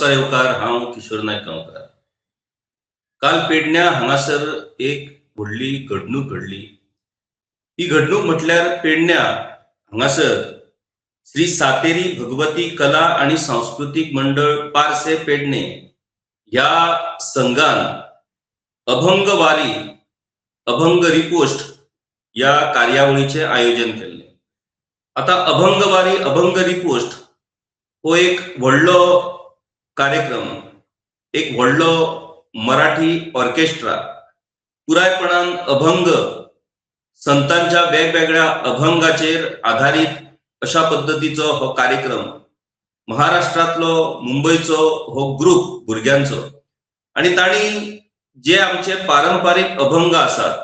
नमस्कार येवकार, हांव किशोर नायक गांवकार. काल पेडण्यां हांगासर एक व्हडली घडणूक घडली. ही घडणूक म्हटल्यार पेडण्यां हांगासर श्री सातेरी भगवती कला आणि सांस्कृतिक मंडळ पारसे पेडणे ह्या संघान अभंग वारी, अभंग रिपोस्ट या कार्यावळीचे आयोजन केले. आता अभंग वारी, अभंग रिपोस्ट हो एक व्हडलो कार्यक्रम, एक व्हडलो मराठी ऑर्केस्ट्रा, पुरायपणान अभंग, संतांच्या वेगवेगळ्या अभंगाचेर आधारित अशा पद्धतीचो हो कार्यक्रम महाराष्ट्रातलो, मुंबईचो हो ग्रुप भुरग्यांचो. आणि तांणी जे आमचे पारंपारिक अभंग आसात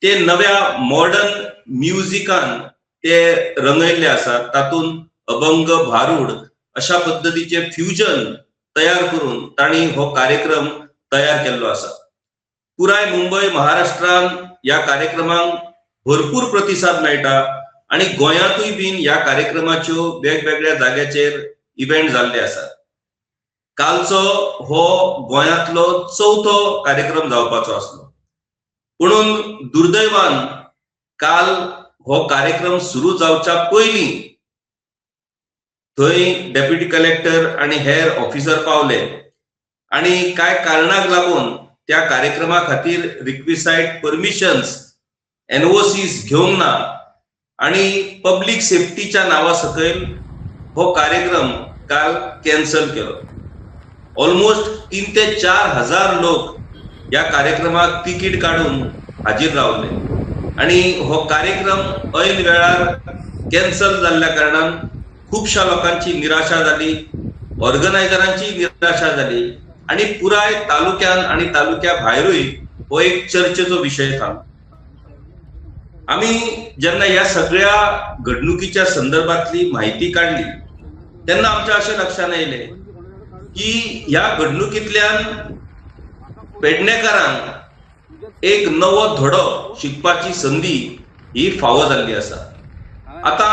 ते नव्या मॉडर्न म्युझिकान ते रंगयल्ले आसात. तातून अभंग, भारूड अशा पद्धतीचे फ्युजन तयार करून तांणी हो कार्यक्रम तयार केल्लो आसा. पुराय मुंबई, महाराष्ट्रान या कार्यक्रमाक भरपूर प्रतिसाद मेळटा आणि गोंयांतूय बीन या कार्यक्रमाच्यो वेगवेगळ्या जाग्याचेर इव्हेंट जाल्ले आसात. कालचो हो गोंयांतलो चौथो कार्यक्रम जावपाचो आसलो. पुणून दुर्दैवान काल हो कार्यक्रम सुरू जावच्या पयलीं थंय डेप्युटी कलेक्टर आणि हेर ऑफिसर पावले आणि काय कारणाक लागून त्या कार्यक्रमा खातीर रिक्विसाइट परमिशन्स, एनओसीस घेवंक ना आणि पब्लिक सेफ्टीच्या नावा सकयल हो कार्यक्रम काल कॅन्सल केलो. ऑलमोस्ट 3 ते 4 हजार लोक या कार्यक्रमाक तिकीट काढून हाजीर रावले आणि हो कार्यक्रम ऐन वेळार कॅन्सल जाल्ल्या कारणान खूपशा लोकांची निराशा झाली, ऑर्गनायझरांची निराशा झाली आणि पुराय तालुक्यान आणि तालुक्या भायरूय हो एक चर्चेचो विषय थांबलो. आम्ही जेन्ना या सगळ्या घडणुकीच्या संदर्भातली माहिती काढली तेन्ना आमच्या अशें लक्षात येयले की या घडणुकींतल्यान पेडणेकारांक एक नवो धडो शिकपाची संधी ही फावो जाल्ली आसा. आता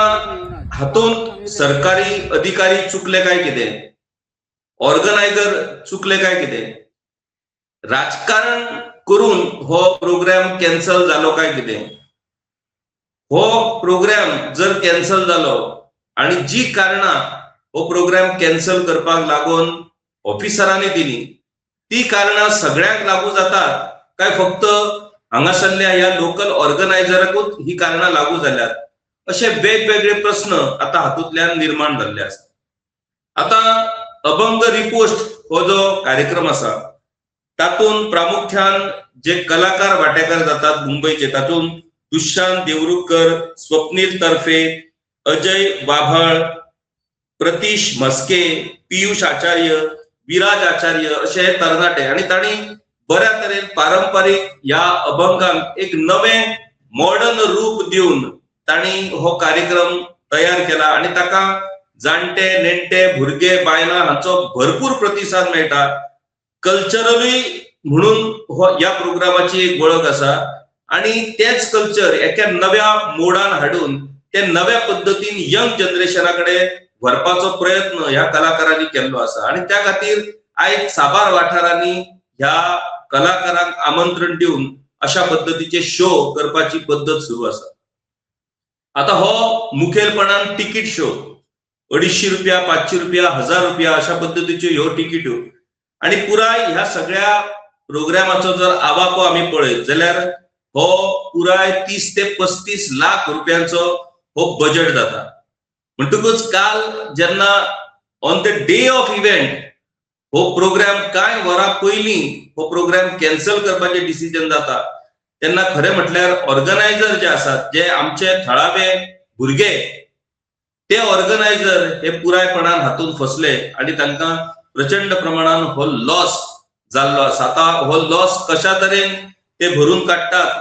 हातूंत सरकारी अधिकारी चुकले काय कितें, ऑर्गनायझर चुकले काय कितें, राजकारण करून हो प्रोग्राम कॅन्सल जालो काय कितें, हो प्रोग्राम जर कॅन्सल जालो आणि जी कारणां हो प्रोग्राम कॅन्सल करपाक लागून ऑफिसरांनी दिली ती कारणां सगळ्यांक लागू जातात काय फक्त हांगासरल्या ह्या लोकल ऑर्गनायझराकूच ही कारणां लागू जाल्यात, असे वेगवेगळे प्रश्न आता हातूंतल्यान निर्माण जाल्ले आसात. आता अभंग रिपोस्ट हो जो कार्यक्रम आसा तातूंत प्रामुख्यान जे कलाकार वांटेकार जातात मुंबईचे, तातूंत दुशांत देवरुखकर, स्वप्नील तर्फे, अजय वाभाळ, प्रतीश म्हस्के, पियुष आचार्य, विराज आचार्य असे तरणाटे आणि तांणी बऱ्या तरेन पारंपारीक या अभंगांक एक नवें मॉडर्न रूप दिवन तांणी हो कार्यक्रम तयार केला आणि ताका जाणटे, नेणटे, भुरगे, बायलां हांचो भरपूर प्रतिसाद मेळटा. कल्चरलूय म्हणून हो या प्रोग्रामाची एक वळख आसा आणि तेच कल्चर एका नव्या मोडान हाडून ते नव्या पद्धतीन यंग जनरेशनाकडे व्हरपाचो प्रयत्न ह्या कलाकारांनी केल्लो आसा आणि त्या खातीर आयज साबार वाठारांनी ह्या कलाकारांक आमंत्रण दिवन अशा पद्धतीचे शो करपाची पद्धत सुरू आसा. आता हो मुखेलपणान तिकीट शो, 250 रुपया, 500 रुपया, 1000 रुपया अशा पद्धतीच्यो ह्यो तिकीटो आणि पुराय ह्या सगळ्या प्रोग्रामाचो जर आवाको आम्ही पळयत जाल्यार हो पुराय 30 ते 35 लाख रुपयांचो हो बजेट जाता. म्हणटकूच काल जेन्ना on the day of event हो प्रोग्राम कांय वरां पयलीं हो प्रोग्राम कॅन्सल करपाचें डिसिजन जाता तेन्ना खरें म्हटल्यार ऑर्गनायझर जे आसात, जे आमचे थळावे भुरगे, ते ऑर्गनायझर हे पुरायपणान हातूंत फसले आणि तांकां प्रचंड प्रमाणान हो लॉस जाल्लो आसा. आता हो लॉस कशा तरेन ते भरून काडटात,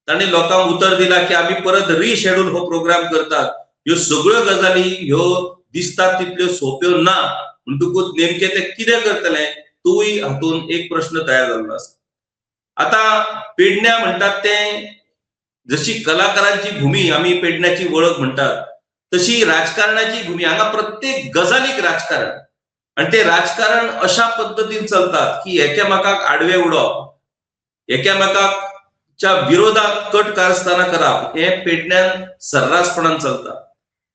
तांणी लोकांक उतर दिला की आमी परत रिशेड्यूल हो प्रोग्राम करतात. ह्यो सगळ्यो गजाली ह्यो दिसतात तितल्यो सोप्यो ना. म्हणटकूच नेमके ते कितें करतले तोय हातून एक प्रश्न तयार जाल्लो आसा. आता पेडण्यां म्हणटात ते जशी कलाकारांची भूमी आम्ही पेडण्याची वळख म्हणतात तशी राजकारणाची भूमी, हांगा प्रत्येक गजालीक राजकारण. आणि ते राजकारण अशा पद्धतीन चलतात की एकामेकाक आडवे उडोवप, एकामेकाच्या विरोधात कट कारस्थाना करप हे पेडण्यान सर्रासपणान चलता.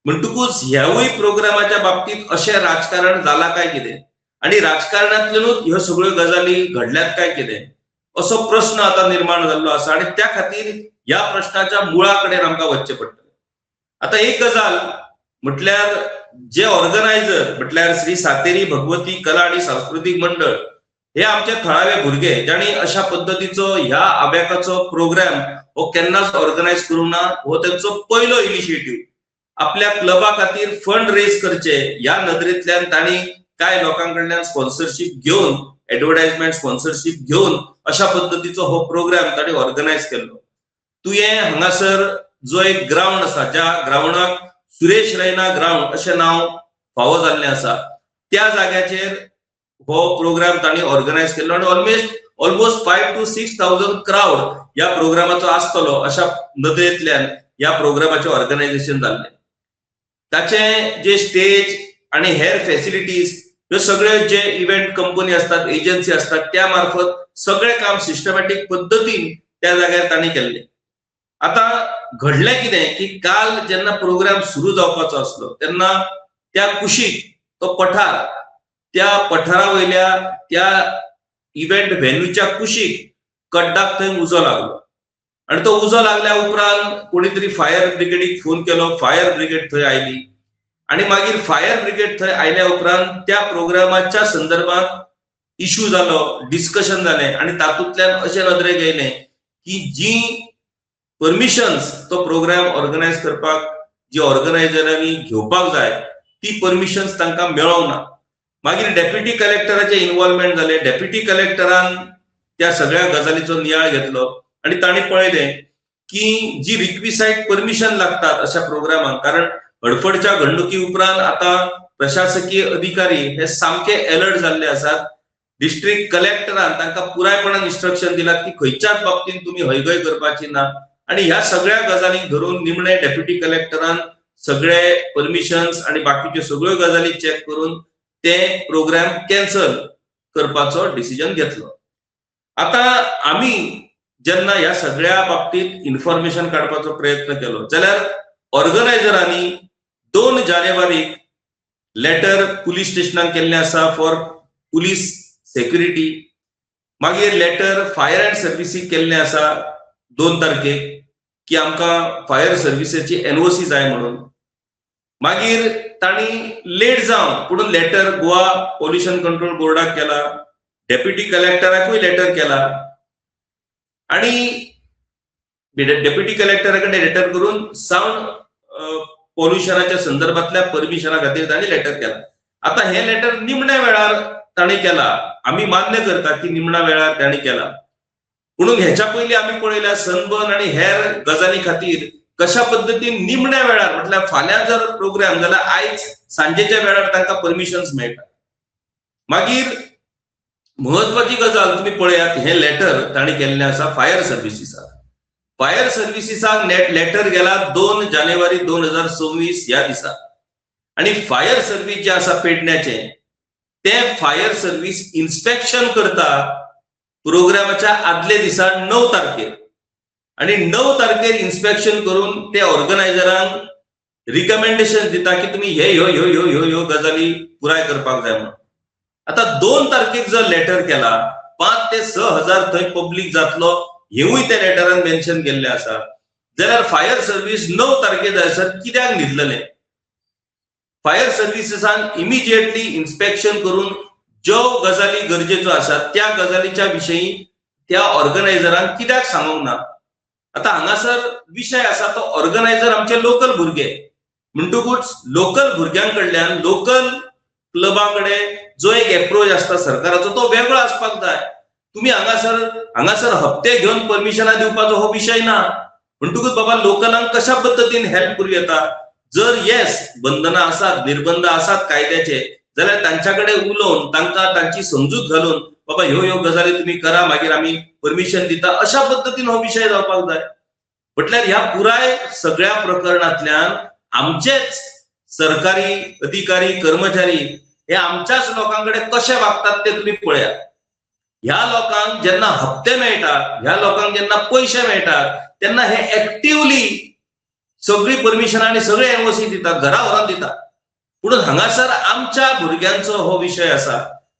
म्हणटकूच ह्यावूय प्रोग्रामाच्या बाबतीत अशें राजकारण जाला काय कितें आणि राजकारणांतल्यानूच ह्यो सगळ्यो गजाली घडल्यात काय कितें असो प्रश्न आता निर्माण जाल्लो आसा आणि त्या खातीर ह्या प्रश्नाच्या मुळा कडेन आमकां वचचें पडटलें. आता एक गजाल म्हटल्यार जे ऑर्गनायझर म्हटल्यार श्री सातेरी भगवती कला आणि सांस्कृतिक मंडळ हे आमचे थळावे भुरगे ज्यांनी अशा पद्धतीचो ह्या आब्याकाचो प्रोग्राम हो केन्नाच ऑर्गनायज करूंक ना. हो त्यांचो पयलो इनिशिएटिव्ह. आपल्या क्लबा खातीर फंड रेज करचे ह्या नदरेंतल्यान तांणी काय लोकांकडल्यान स्पॉन्सरशीप घेवन, एडव्हर्टायजमेंट स्पॉन्सरशीप घेवन अशा पद्धतीचो हो प्रोग्राम तांणी ऑर्गनायज केल्लो. तुवें हांगासर जो एक ग्राउंड आसा, ज्या ग्राउंडाक सुरेश रैना ग्राउंड अशें नाव फावो जाल्लें आसा, त्या जाग्याचेर हो प्रोग्राम तांणी ऑर्गनायज केल्लो आणि ऑलमोस्ट 5,000 to 6,000 क्राउड ह्या प्रोग्रामाचो आसतलो अशा नदरेंतल्यान ह्या प्रोग्रामाचें ऑर्गनायझेशन जाल्लें. ताचे जे स्टेज आणि हेर फॅसिलिटीज ह्यो सगळ्यो जे इव्हेंट कंपनी असतात, एजन्सी असतात, त्या मार्फत सगळें काम सिस्टमॅटिक पद्धतीन त्या जाग्यार तांणी केल्लें. आता घडलें कितें की काल जेन्ना प्रोग्राम सुरू जावपाचो आसलो तेन्ना त्या कुशीक तो पठार, त्या पठारा वयल्या त्या इव्हेंट व्हेन्यूच्या कुशीक कड्डाक थंय उजो लागलो आणि तो उजो लागल्या उपरांत कोणीतरी फायर ब्रिगेडीक फोन केलो. फायर ब्रिगेड थंय आयली आणि मागीर फायर ब्रिगेड थंय आयल्या उपरांत त्या प्रोग्रामाच्या संदर्भात इश्यू जालो, डिस्कशन जालें आणि तातूंतल्यान अशें नदरेक येयलें की जी परमिशन्स तो प्रोग्राम ऑर्गनायज करपाक जी ऑर्गनायझरांनी घेवपाक जाय ती परमिशन्स तांकां मेळोंक ना. मागीर डेप्युटी कलेक्टराचे इन्व्हॉल्वमेंट जाले. डेप्युटी कलेक्टरान त्या सगळ्या गजालीचो नियाळ घेतलो आणि तांणी पळयलें की जी रिक्विसायड परमिशन लागतात अशा प्रोग्रामाक, कारण हडफडच्या घडणुकी उपरांत आता प्रशासकीय अधिकारी हे सामके अलर्ट जाल्ले आसात. डिस्ट्रिक्ट कलेक्टरान तांकां पुरायपणान इन्स्ट्रक्शन दिलात की खंयच्याच बाबतींत तुम्ही हयगय करपाची ना आणि ह्या सगळ्या गजालींक धरून निमणे डेप्युटी कलेक्टरान सगळे परमिशन्स आणि बाकीच्यो सगळ्यो गजाली चेक करून ते प्रोग्राम कॅन्सल करपाचो डिसिजन घेतलो. आता आम्ही जेन्ना ह्या सगळ्या बाबतीत इन्फॉर्मेशन काडपाचो प्रयत्न केलो जाल्यार ऑर्गनायझरांनी 2 जानेवारीक लेटर पुलीस स्टेशनाक केल्लें आसा फॉर पुलीस सेक्युरिटी. मागीर लेटर फायर अँड सर्व्हिसीक केल्लें आसा 2 तारखेक की आमकां फायर सर्व्हिसेची एनओसी जाय म्हणून. मागीर तांणी लेट जावन पूण लेटर गोवा पॉल्युशन कंट्रोल बोर्डाक केला, डेप्युटी कलेक्टराकूय लेटर केला आणि डेप्युटी कलेक्टरा कडेन लेटर करून सावंड पॉल्युशनाच्या संदर्भातल्या परमिशना खातीर तांणी लेटर केला. आता हे लेटर निमण्या वेळार तांणी केला. आम्ही मान्य करता की निमण्या वेळार तांणी केला, म्हणून ह्याच्या पयलीं आम्ही पळयल्या सनबर्न आणि हेर गजाली खातीर कशा पद्धतीन निमण्या वेळार म्हटल्यार फाल्यां जर प्रोग्राम जाल्यार आयज सांजेच्या वेळार तांकां परमिशन्स मेळटा. मागीर महत्वाची गजाल तुम्ही पळयात, हे लेटर तांणी केल्लें आसा फायर सर्व्हिसीसाक. फायर सर्व्हिसीसाक लेटर गेला 2 जानेवारी 2026 ह्या दिसा आणि फायर सर्व्हिस जे आसा पेडण्याचे ते फायर सर्व्हिस इन्स्पेक्शन करता प्रोग्रामाच्या आदले दिसा 9 तारखेर आणि 9 तारखेर इन्स्पेक्शन करून ते ऑर्गनायझरांक रिकमेंडेशन दिता की तुम्ही हे ह्यो ह्यो ह्यो ह्यो ह्यो गजाली पुराय करपाक जाय म्हणून. आता 2 तारखेक जर लेटर केला 5 ते 6 हजार थंय पब्लीक जातलो हेवूय त्या लेटरान मेन्शन केल्लें आसा, जाल्यार फायर सर्व्हिस 9 तारखे जायसर कित्याक न्हिदलेले? फायर सर्व्हिसेसान इमिजिएटली इन्स्पेक्शन करून ज्यो गजाली गरजेच्यो आसात त्या गजालीच्या विशयी त्या ऑर्गनायझरान कित्याक सांगूंक ना? आता हांगासर विषय आसा तो ऑर्गनायझर आमचे लोकल भुरगे म्हणटकूच लोकल भुरग्यांकडल्यान लोकल क्लबाकडे जो एक एप्रोच आसता सरकाराचो तो वेगळो आसपाक जाय. तुम्ही हांगासर हप्ते घेवन परमिशनां दिवपाचो हो विषय ना. म्हणटकूच बाबा लोकलांक कशा पद्धतीन हेल्प करूं येता. जर येस बंधनां आसात, निर्बंध आसात कायद्याचे, जाल्यार तांच्याकडे उलोवन तांकां तांची समजूत घालून बाबा ह्यो ह्यो गजाली तुम्ही करा मागीर आम्ही परमिशन दिता अशा पद्धतीन हो विषय जावपाक जाय. म्हटल्यार ह्या पुराय सगळ्या प्रकरणांतल्यान आमचेच सरकारी अधिकारी कर्मचारी हे आमच्याच लोकांकडे कसे वागतात ते तुम्ही पळया. ह्या लोकांक जेन्ना हप्ते मेळटात, ह्या लोकांक जेन्ना पैसे मेळटात, तेन्ना हे ऍक्टिव्हली सगळी परमिशन आणि सगळे एनओसी दितात, घरा व्हरून दितात. म्हणून हांगासर आमच्या भुरग्यांचो हो विषय असा,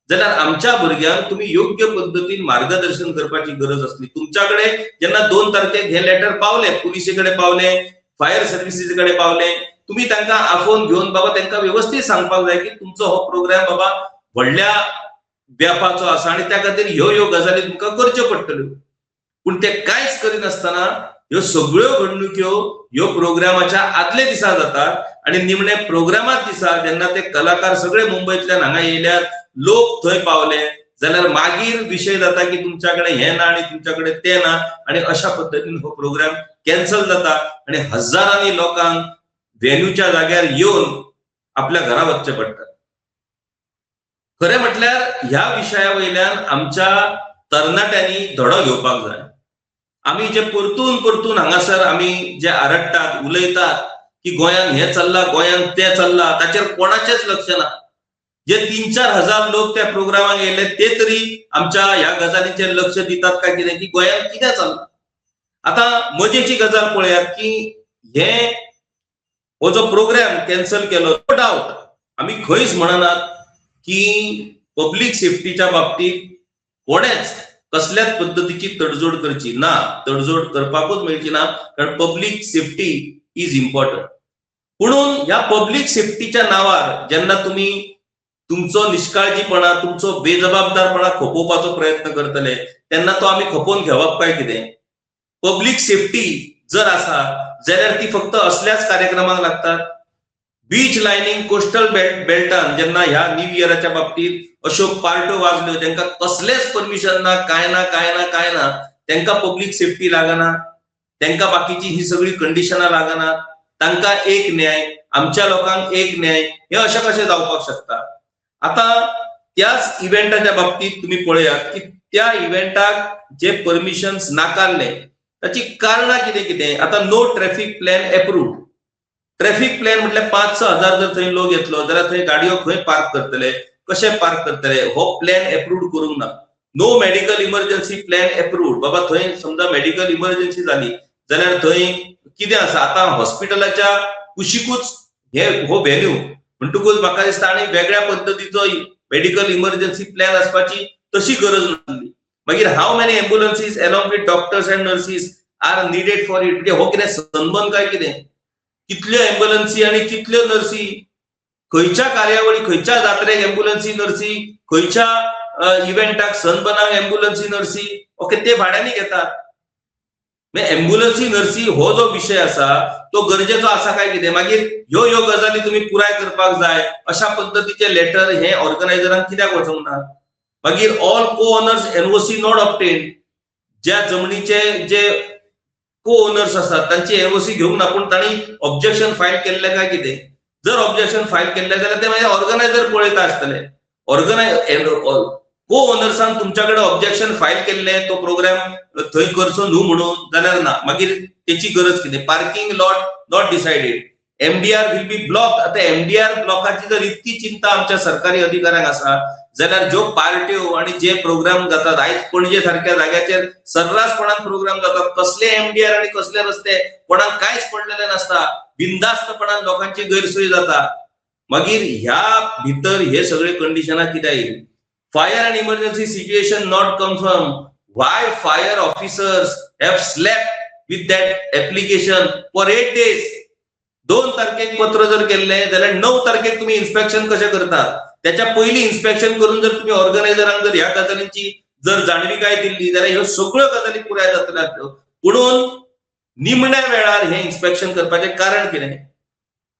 जाल्यार आमच्या भुरग्यांक तुम्ही योग्य पद्धतीन मार्गदर्शन करपाची गरज असली. तुमच्याकडे जेन्ना 2 तारखेक हे लेटर पावले, पुलिसेकडे पावले, फायर सर्व्हिसेसकडे पावले, तुम्ही तांकां आफोवन घेवन बाबा तांकां व्यवस्थित सांगपाक जाय की तुमचो हो प्रोग्राम बाबा व्हडल्या व्यापाचो आसा आणि त्या खातीर ह्यो गजाली तुमकां करच्यो पडटल्यो. पूण ते कांयच करिनासतना ह्यो सगळ्यो घडणुक्यो ह्यो प्रोग्रामाच्या आदले दिसा जातात आणि निमणे प्रोग्रामाच दिसा जेन्ना ते कलाकार सगळे मुंबईतल्यान हांगा येयल्यात, लोक थंय पावले, जाल्यार मागीर विषय जाता की तुमच्याकडे हे ना आणि तुमच्याकडे ते ना आणि अशा पद्धतीन हो प्रोग्राम कॅन्सल जाता आणि हजारांनी लोकांक व्हेन्यूच्या जाग्यार येवन आपल्या घरा वचचें पडटा. खरें म्हटल्यार ह्या विशया वयल्यान आमच्या तरणाट्यांनी धडो घेवपाक जाय. आमी जे परतून हांगासर आमी जे आरडटात, उलयतात की गोंयान हे चल्ला, गोंयान ते चल्ला, ताचेर कोणाचेच लक्ष ना. जे 3-4 हजार लोक त्या प्रोग्रामाक येयले ते तरी आमच्या ह्या गजालीचेर लक्ष दितात काय कितें की गोंयान कितें चल्ला. आता मजेची गजाल पळयात की हे हो जो प्रोग्राम कॅन्सल केलो, नो डाउट आमी खंयच म्हणनात की पब्लिक सेफ्टीच्या बाबतीत कोणेच कसल्याच पद्धतीची तडजोड करची ना, तडजोड करपाकूच मेळची ना, कारण पब्लिक सेफ्टी इज इम्पॉर्टंट. म्हणून ह्या पब्लिक सेफ्टीच्या नावार जेन्ना तुम्ही तुमचो निष्काळजीपणा, तुमचो बेजबाबदारपणा खपोवपाचो प्रयत्न करतले, तेन्ना तो आमी खपोवन घेवप काय कितें? पब्लिक सेफ्टी जर आसा जाल्यार ती फक्त असल्याच कार्यक्रमाक लागतात. बीच लायनिंग कोस्टल बेल्टान जेन्ना ह्या न्यू इयराच्या बाबतीत अश्यो पार्ट्यो वाजल्यो, तांकां कसलेच परमिशन ना, काय ना, तांकां पब्लिक सेफ्टी लागना, तांकां बाकीची ही सगळी कंडिशनां लागना, तांकां एक न्याय, आमच्या लोकांक एक न्याय, हे अशें कशें जावपाक शकता? आता त्याच इव्हेंटाच्या बाबतीत तुम्ही पळयात की त्या इव्हेंटाक जे परमिशन्स नाकारले ताची कारणां कितें कितें. आता no traffic plan approved. Traffic plan म्हटल्यार 5-6 हजार जर थंय लोक येतलो जाल्यार थंय गाडयो खंय पार्क करतले, कशे पार्क करतले, हो प्लॅन एप्रूव्ड करूंक ना. No medical emergency plan approved. बाबा थंय समजा मेडिकल इमर्जन्सी जाली जाल्यार थंय कितें आसा, आता हॉस्पिटलाच्या कुशीकूच हे हो व्हॅल्यू म्हणटकूच म्हाका दिसता आनी वेगळ्या पद्धतीचो मेडिकल इमर्जन्सी प्लॅन आसपाची तशी गरज नासली. मागीर how many ambulances along with doctors and nurses are needed for it. म्हणजे हो कितें संबंध काय कितें? कितल्यो एम्ब्युलन्सी आणि कितल्यो नर्सी, खंयच्या कार्यावळी, खंयच्या जात्रेक एम्ब्युलन्सी नर्सी, खंयच्या इव्हेंटाक सनबर्नाक एम्ब्युलन्सी नर्सी, ओके ते भाड्यानी घेतात. एम्ब्युलन्सी नर्सी हो जो विषय आसा तो गरजेचो आसा काय कितें? मागीर ह्यो गजाली तुम्ही पुराय करपाक जाय अशा पद्धतीचे लेटर हे ऑर्गनायझरांक कित्याक वचोंक ना? मागीर ऑल को ओनर्स एनओसी नॉट ऑब्टेन. ज्या जमनीचे जे को ओनर्स असतात तांची एनओसी घेवंक ना, पण तांणी ऑब्जेक्शन फायल केल्ले काय कितें? जर ऑब्जेक्शन फायल केल्ले जाल्यार ते मागीर ऑर्गनायझर पळयता आसतले. को ओनर्सान तुमच्याकडे ऑब्जेक्शन फायल केल्ले तो प्रोग्राम थंय करचो न्हू म्हणून जाल्यार ना, मागीर त्याची गरज कितें? Parking lot not decided, MDR will be block. आता एमडीआर ब्लॉकाची जर इतकी चिंता आमच्या सरकारी अधिकाऱ्यांक आसा जाल्यार ज्यो पार्ट्यो आणि जे प्रोग्राम जातात, आयज पणजे सारख्या जाग्याचेर सर्रासपणान प्रोग्राम जातात, कसले एमडीआर आणि कसले रस्ते कोणाक कांयच पडलेले नासता, बिनधास्तपणान लोकांची गैरसोय जाता. मागीर ह्या भितर हे सगळे कंडिशनां कित्याक येयली? Fire and emergency situation not confirm. Why fire officers have slept with that application for 8 days. 2 तारखेक पत्र जर केल्ले जाल्यार 9 तारखेक तुम्ही इन्स्पेक्शन कशें करतात? त्याच्या पयलीं इन्स्पेक्शन करून जर तुम्ही ऑर्गनायझरांक जर ह्या गजालींची जर जाणविकाय दिल्ली जाल्यार ह्यो सगळ्यो गजाली पुराय जातल्यो. म्हणून निमण्या वेळार हे इन्स्पेक्शन करपाचें कारण कितें?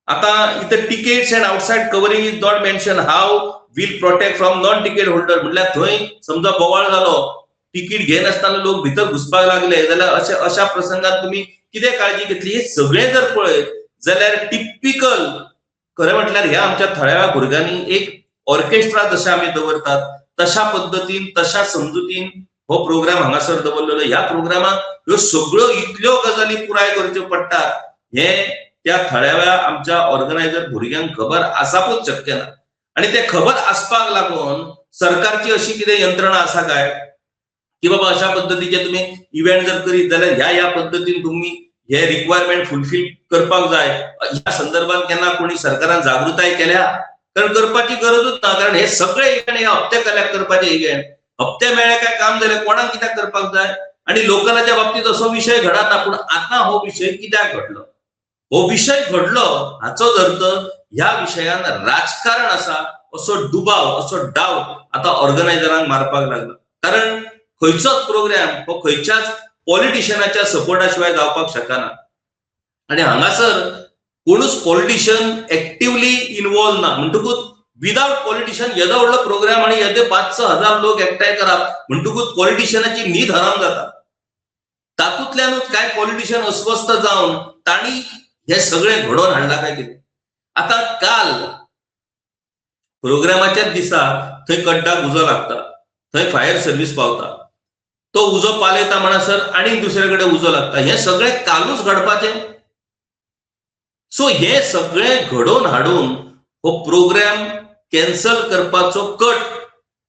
आता इथं tickets and outside covering is not mention. How will protect from non ticket holder. म्हटल्यार थंय समजा बोवाळ जालो, तिकीट घेनासतना लोक भितर घुसपाक लागले जाल्यार अशा प्रसंगात तुम्ही कितें काळजी घेतली? हे सगळें जर पळयत जाल्यार टिपिकल खरें म्हटल्यार ह्या आमच्या थळाव्या भुरग्यांनी एक ऑर्केस्ट्रा जशें आमी दवरतात तशा पद्धतीन, तशा समजुतीन हो प्रोग्राम हांगासर दवरलेलो. ह्या प्रोग्रामाक ह्यो सगळ्यो इतल्यो गजाली पुराय करच्यो पडटात हे त्या थळाव्या आमच्या ऑर्गनायझर भुरग्यांक खबर आसापूच शक्य ना. आणि ते खबर आसपाक लागून सरकारची अशी कितें यंत्रणा आसा काय की बाबा अशा पद्धतीचे तुम्ही इव्हेंट जर करीत जाल्यार ह्या पद्धतीन तुम्ही हे रिक्वायरमेंट फुलफिल करपाक जाय, ह्या संदर्भात केन्ना कोणी सरकारान जागृताय केल्या? कारण करपाची गरजूच ना, कारण हे सगळे इव्हेंट हे हप्ते केल्याक करपाचे इव्हेंट, हप्ते मेळ्ळे काय काम जालें, कोणाक कित्याक करपाक जाय? आणि लोकलाच्या बाबतीत असो विषय घडना, पूण आता हो विषय कित्याक घडलो? हो विषय घडलो हाचोच अर्थ ह्या विशयान राजकारण आसा असो दुबाव, असो डाव आता ऑर्गनायझरांक मारपाक लागला. कारण खंयचोच प्रोग्राम हो खंयच्याच पॉलिटिशियनाच्या सपोर्टा शिवाय जावपाक शकना. आणि हांगासर कोणूच पॉलिटिशियन एक्टिवली इन्वॉल्व ना, म्हणटकूच विदाउट पॉलिटिशियन येदो व्हडलो प्रोग्राम आणि येदे 5-6 हजार लोक एकठांय करप म्हणटकूच पॉलिटिशियनाची न्हीद हराम जाता. तातूंतल्यानूच काय पॉलिटिशियन अस्वस्थ जावन तांणी हे सगळे घडोवन हाडला काय कितें. आता काल प्रोग्रामाच्याच दिसा थंय कड्डाक उजो लागता, थंय फायर सर्व्हिस पावता, तो उजो पालयता म्हणसर आणि दुसरे कडेन उजो लागता. हे सगळे कालूच घडपाचे. सो हे सगळे घडोवन हाडून हो प्रोग्राम कॅन्सल करपाचो कट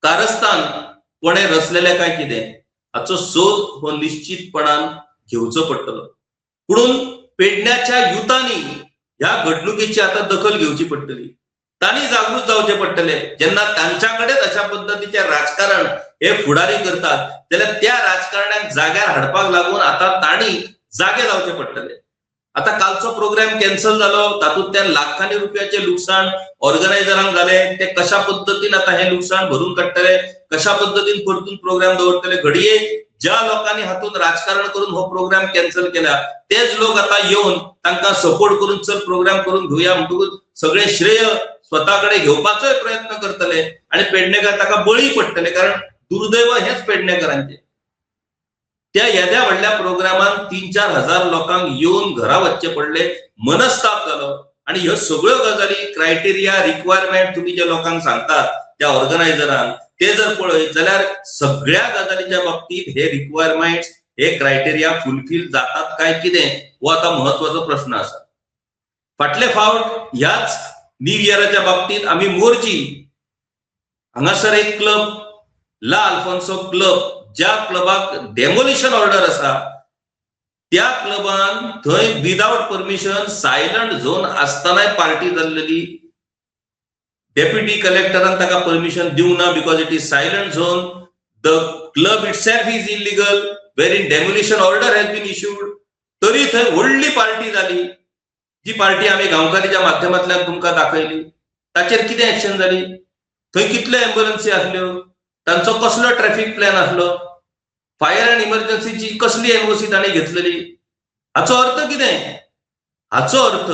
कारस्थान कोणे रचलेले काय कितें हाचो सोद हो निश्चितपणान घेवचो पडटलो. पुणून पेडण्याच्या युथांनी ह्या घडणुकेची आता दखल घेवची पडटली. तांणी जागृत जावचे पडटले. जेन्ना तांच्याकडेच अशा पद्धतीचे राजकारण हे फुडारी करतात जाल्यार त्या राजकारण्यांक जाग्यार हाडपाक लागून आता तांणी जागे जावचे पडटले. आता कालचो प्रोग्राम कॅन्सल जालो, तातूंतल्यान लाखांनी रुपयाचे लुकसाण ऑर्गनायझरांक जाले. ते कशा पद्धतीन आता हे लुकसाण भरून काडटले, कशा पद्धतीन परतून प्रोग्राम दवरतले. घडये ज्या लोकांनी हातून राजकारण करून हो प्रोग्राम कॅन्सल केला तेच लोक आता येऊन तांकां सपोर्ट करून चल प्रोग्राम करून घेवया म्हणटकूच सगळे श्रेय स्वताकडे घेवपाचोय प्रयत्न करतले आणि पेडणेकर ताका बळी पडटले. कारण दुर्दैव हेच पेडणेकरांचे. त्या येद्या व्हडल्या प्रोग्रामान 3-4 हजार लोकांक येऊन घरा वचचे पडले, मनस्ताप जालो. आणि ह्यो सगळ्यो गजाली क्रायटेरिया रिक्वायरमेंट तुम्ही जे लोकांक सांगतात त्या ऑर्गनायझरांक ते जर पळयत जाल्यार सगळ्या गजालीच्या बाबतीत हे रिक्वायरमेंट हे क्रायटेरिया फुलफिल जातात काय कितें हो आता महत्वाचो प्रश्न आसा. फाटले फावट ह्याच न्यू इयराच्या बाबतीत आम्ही मोर्ची हांगासर एक क्लब ला अल्फोन्सो क्लब, ज्या क्लबाक डेमोलिशन ऑर्डर आसा त्या क्लबान थंय विदाउट परमिशन सायलंट झोन आसतनाय पार्टी जाल्लेली. डेप्युटी कलेक्टरान ताका परमिशन दिवंक ना because it is silent zone. The club itself is illegal where in demolition order has been issued. तरी थंय व्हडली पार्टी जाली, जी पार्टी आम्ही गांवकारीच्या माध्यमांतल्यान तुमकां दाखयली. ताचेर कितें एक्शन जाली? थंय कितल्यो एम्ब्युलन्सी आसल्यो, तांचो कसलो ट्रॅफिक प्लॅन आसलो, फायर अँड इमर्जन्सीची कसली एनओसी तांणी घेतलेली. हाचो अर्थ कितें? हाचो अर्थ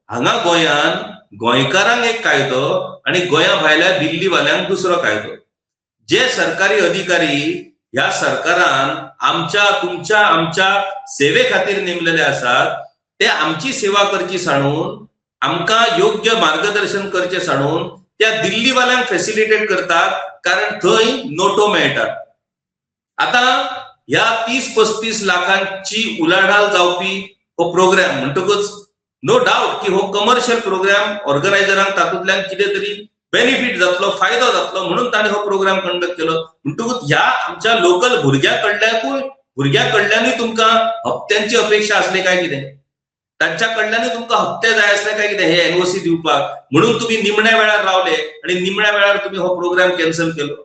हांगा गोंयान गोंयकारांक एक कायदो आणि गोंया भायल्या दिल्लीवाल्यांक दुसरो कायदो. जे सरकारी अधिकारी ह्या सरकारान आमच्या तुमच्या आमच्या सेवे खातीर नेमलेले आसात ते आमची सेवा करची सांडून आमकां योग्य मार्गदर्शन करचे सांडून त्या दिल्लीवाल्यांक फॅसिलिटेट करतात कारण थंय नोटो मेळटात. आता ह्या 30-35 लाखांची उलाढाल जावपी हो प्रोग्राम म्हणटकूच नो डाऊट की हो कमर्शियल प्रोग्राम ऑर्गनायझरांक तातूंतल्यान कितें तरी बेनिफिट जातलो, फायदो जातलो म्हणून ताणें हो प्रोग्राम कंडक्ट केलो. म्हणटकूच ह्या आमच्या लोकल भुरग्याकडल्यानूय तुमकां हप्त्यांची अपेक्षा असली काय कितें? तांच्या कडल्यानूय तुमकां हप्ते जाय असले काय कितें हे एनओसी दिवपाक? म्हणून तुम्ही निमण्या वेळार रावले आणि निमण्या वेळार तुम्ही हो प्रोग्राम कॅन्सल केलो.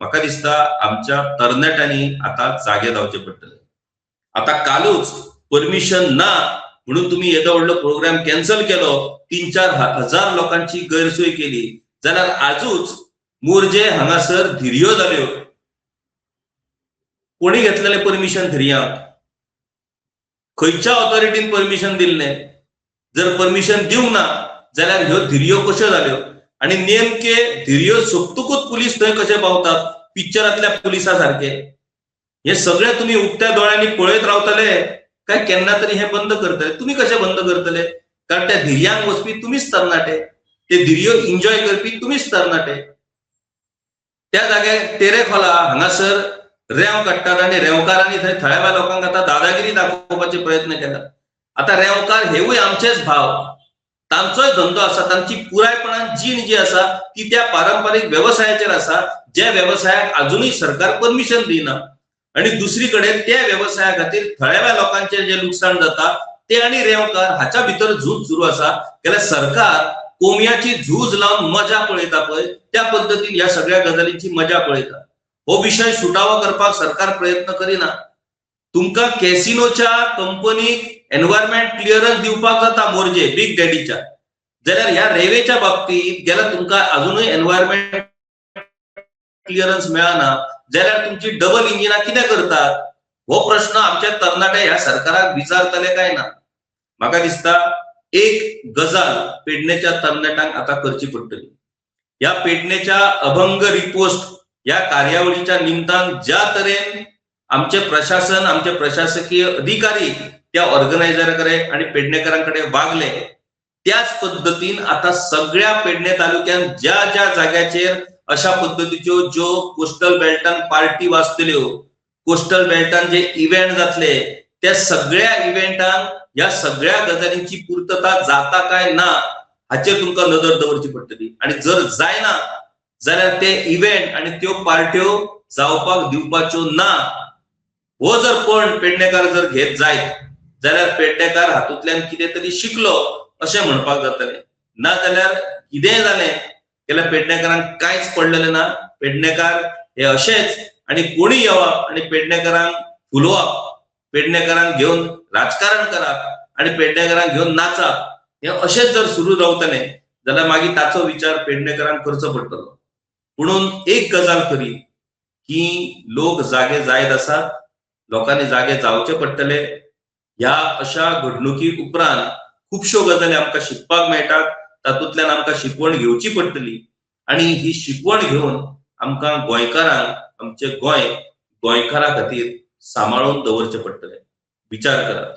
म्हाका दिसता आमच्या तरणाट्यांनी आता जागे जावचे पडटले. आता कालूच परमिशन ना म्हणून तुम्ही येदो व्हडलो प्रोग्राम कॅन्सल केलो, 3-4 हजार लोकांची गैरसोय केली जाल्यार आजूच मोर्जे हांगासर धिरयो जाल्यो. कोणी घेतलेले परमिशन धिरयांक? खंयच्या ऑथॉरिटीन परमिशन दिल्लें? जर परमिशन दिवंक ना जाल्यार ह्यो धिरयो कश्यो जाल्यो? आणि नेमके धिरयो सोंपतकूच पुलीस थंय कशे पावतात पिक्चरांतल्या पुलिसा सारखे? हे सगळे तुम्ही उक्त्या दोळ्यांनी पळयत रावतले काय केन्ना तरी हे बंद करतले? तुम्ही कशे बंद करतले? कारण त्या धिरयांक वचपी तुम्हीच तरणाटे, ते धिरयो एन्जॉय करपी तुम्हीच तरणाटे. त्या जाग्यार तेरेखोला हांगासर रेंव काडटात आणि रेंवकारांनी थंय थळाव्या लोकांक आता दादागिरी दाखोवपाचे प्रयत्न केला. आता रेंवकार हेवूय आमचेच भाव, तांचोय धंदो आसा, तांची पुरायपणान जीण जी आसा ती त्या पारंपारीक व्यवसायाचेर आसा, ज्या व्यवसायाक अजूनही सरकार परमिशन दिना. आणि दुसरीकडे त्या व्यवसाया खातीर थळाव्या लोकांचे जे लुकसाण जाता ते आणि रेंवकार हाच्या भितर झूज सुरू आसा. जाल्यार सरकार कोमयाची झूज लावन मजा पळयता पळय, त्या पद्दतीन ह्या सगळ्या गजालींची मजा पळयता. हो विषय सुटावो करपाक सरकार प्रयत्न करिना. तुमकां कॅसिनोच्या कंपनीक एनवायरमेंट क्लिअरन्स दिवपाक जाता मोर्जे बिग डॅडीच्या, जाल्यार ह्या रेवेच्या बाबतीत गेल्यार तुमकां अजूनही एनवायरमेंट क्लिअरन्स मेळना, जाल्यार तुमची डबल इंजिनां कितें करतात? हो प्रश्न आमच्या तरणाटे ह्या सरकाराक विचारतले काय ना. म्हाका दिसता एक गजाल पेडणेच्या तरणाट्यांक आता करची पडटली. ह्या पेडणेच्या अभंग रिपोस्ट ह्या कार्यावळीच्या निमतान ज्या तरेन आमचे प्रशासन, आमचे प्रशासकीय अधिकारी त्या ऑर्गनायझराकडे आणि पेडणेकरांकडे वागले, त्याच पद्धतीन आता सगळ्या पेडणे तालुक्यात ज्या ज्या जाग्याचेर अशा पद्धतीच्यो ज्यो कोस्टल बेल्टान पार्टी वाजतल्यो, कोस्टल बेल्टान जे इव्हेंट जातले, त्या सगळ्या इव्हेंटांक ह्या सगळ्या गजालींची पूर्तता जाता काय ना हाचेर तुमकां नदर दवरची पडटली. आणि जर जायना जाल्यार ते इव्हेंट आणि त्यो पार्ट्यो जावपाक दिवपाच्यो ना. हो जर पण पेडणेकार जर घेत जायत जाल्यार पेडणेकार हातूंतल्यान कितें तरी शिकलो अशें म्हणपाक जातलें. ना जाल्यार कितेंय जालें जाल्यार पेडणेकारांक कांयच पडलेलें ना. पेडणेकार हे अशेंच आणि कोणी येवप आणि पेडणेकारांक फुलोवप, पेडणेकारांक घेवन राजकारण करप आणि पेडणेकारांक घेवन नाचप, हे अशेंच जर सुरू रावतलें जाल्यार मागीर ताचो विचार पेडणेकारांक करचो पडटलो. म्हणून एक गजाल खरी की लोक जागे जायत आसात, लोकांनी जागे जावचे पडटले. ह्या अशा घडणुकी उपरांत खुबश्यो गजाली आमकां शिकपाक मेळटात, तातूंतल्यान आमकां शिकवण घेवची पडटली. आणि ही शिकवण घेवन आमकां गोंयकारांक आमचे गोंयकारा खातीर सांबाळून दवरचें पडटलें. विचार करात.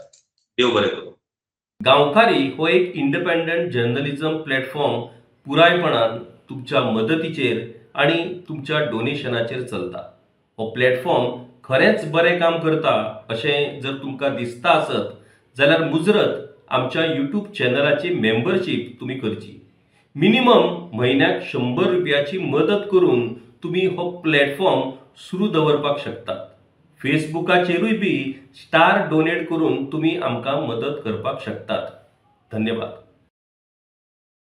देव बरें करूं. गांवकारी हो एक इंडिपेंडंट जर्नलिझम प्लॅटफॉर्म पुरायपणान तुमच्या मदतीचेर आणि तुमच्या डोनेशनाचेर चलता. हो प्लॅटफॉर्म खरेंच बरें काम करता अशें जर तुमकां दिसता आसत जाल्यार मुजरत आमच्या यूट्यूब चॅनलाची मेंबरशीप तुमी करची. मिनिमम म्हयन्याक 100 रुपयाची मदत करून तुमी हो प्लॅटफॉर्म सुरू दवरपाक शकतात. फेसबुकाचेरूय बी स्टार डोनेट करून तुमी आमकां मदत करपाक शकतात. धन्यवाद.